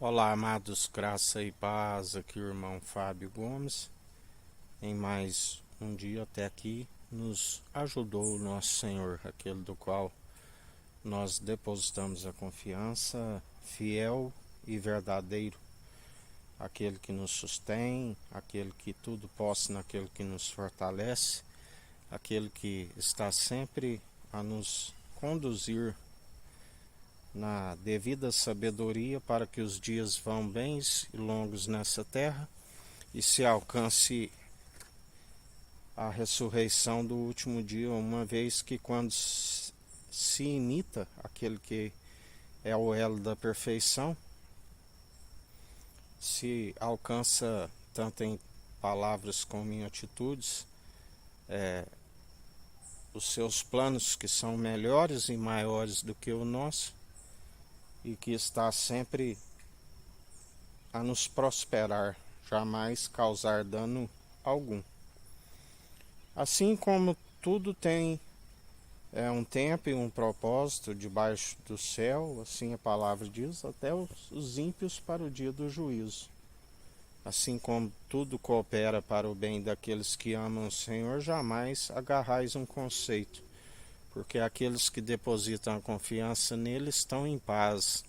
Olá, amados, graça e paz, aqui o irmão Fábio Gomes. Em mais um dia até aqui, nos ajudou o nosso Senhor, aquele do qual nós depositamos a confiança, fiel e verdadeiro, aquele que nos sustém, aquele que tudo possa naquele que nos fortalece, aquele que está sempre a nos conduzir na devida sabedoria para que os dias vão bens e longos nessa terra e se alcance a ressurreição do último dia, uma vez que quando se imita aquele que é o elo da perfeição, se alcança tanto em palavras como em atitudes, os seus planos que são melhores e maiores do que o nosso e que está sempre a nos prosperar, jamais causar dano algum. Assim como tudo tem um tempo e um propósito debaixo do céu, assim a palavra diz, até os ímpios para o dia do juízo. Assim como tudo coopera para o bem daqueles que amam o Senhor, jamais agarrais um conceito, porque aqueles que depositam a confiança nele estão em paz.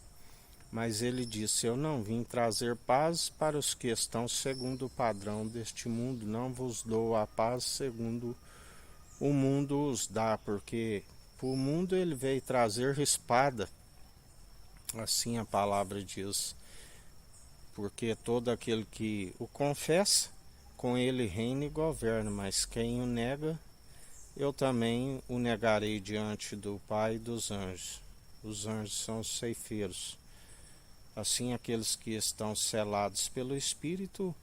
Mas ele disse: Eu não vim trazer paz para os que estão segundo o padrão deste mundo, não vos dou a paz segundo o mundo os dá, porque para o mundo ele veio trazer espada, assim a palavra diz, porque todo aquele que o confessa, com ele reina e governa, mas quem o nega, eu também o negarei diante do Pai e dos anjos. Os anjos são os ceifeiros. Assim, aqueles que estão selados pelo Espírito,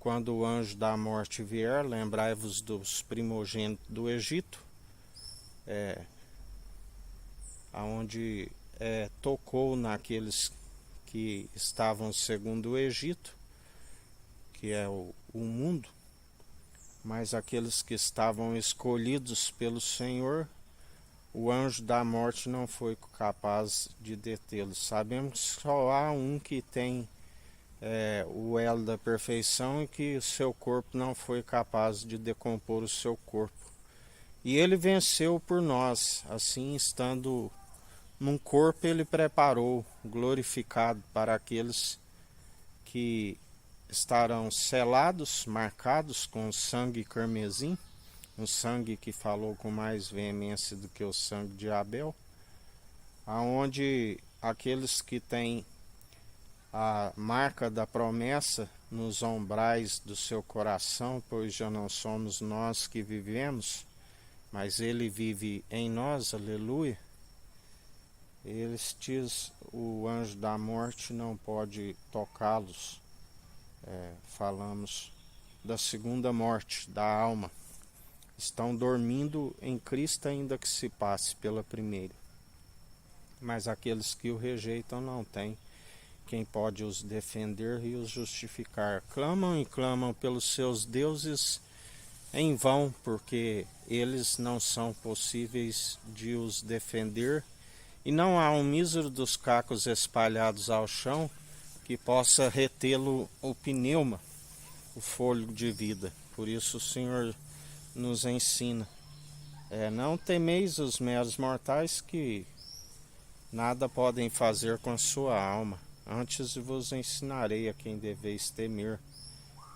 quando o anjo da morte vier, lembrai-vos dos primogênitos do Egito, aonde tocou naqueles que estavam segundo o Egito, que é o mundo, mas aqueles que estavam escolhidos pelo Senhor, o anjo da morte não foi capaz de detê-los. Sabemos que só há um que tem o elo da perfeição e que o seu corpo não foi capaz de decompor o seu corpo. E ele venceu por nós, assim estando num corpo ele preparou, glorificado para aqueles que estarão selados, marcados com sangue carmesim, um sangue que falou com mais veemência do que o sangue de Abel, aonde aqueles que têm a marca da promessa nos ombrais do seu coração, pois já não somos nós que vivemos, mas ele vive em nós, aleluia. Estes, o anjo da morte não pode tocá-los. Falamos da segunda morte, da alma. Estão dormindo em Cristo ainda que se passe pela primeira. Mas aqueles que o rejeitam não têm quem pode os defender e os justificar. Clamam e clamam pelos seus deuses em vão, porque eles não são possíveis de os defender, e não há um mísero dos cacos espalhados ao chão que possa retê-lo o pneuma, o fôlego de vida. Por isso o Senhor nos ensina: não temeis os meros mortais que nada podem fazer com a sua alma. Antes vos ensinarei a quem deveis temer.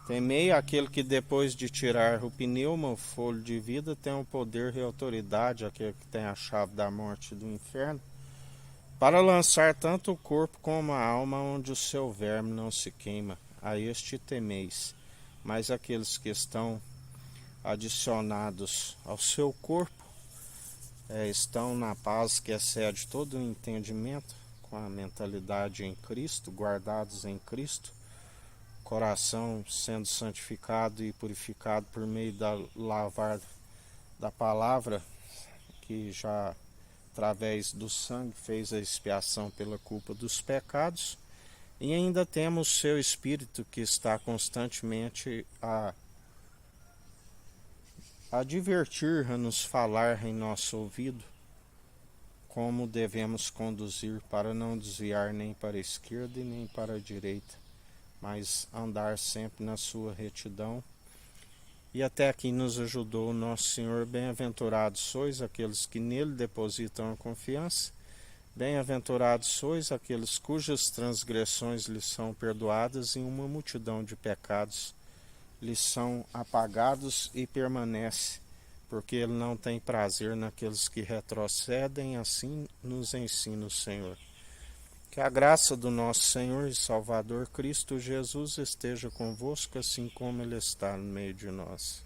Temei aquele que depois de tirar o pneuma, o fôlego de vida, tem o poder e a autoridade, aquele que tem a chave da morte e do inferno, para lançar tanto o corpo como a alma onde o seu verme não se queima. A este temeis. Mas aqueles que estão adicionados ao seu corpo estão na paz que excede todo o entendimento, com a mentalidade em Cristo, guardados em Cristo, coração sendo santificado e purificado por meio da lavar da palavra, que já através do sangue fez a expiação pela culpa dos pecados, e ainda temos seu Espírito que está constantemente a advertir, a nos falar em nosso ouvido como devemos conduzir para não desviar nem para a esquerda e nem para a direita, mas andar sempre na sua retidão. E até aqui nos ajudou o nosso Senhor. Bem-aventurados sois aqueles que nele depositam a confiança. Bem-aventurados sois aqueles cujas transgressões lhes são perdoadas e uma multidão de pecados lhes são apagados e permanece, porque ele não tem prazer naqueles que retrocedem. Assim nos ensina o Senhor. Que a graça do nosso Senhor e Salvador Cristo Jesus esteja convosco, assim como Ele está no meio de nós.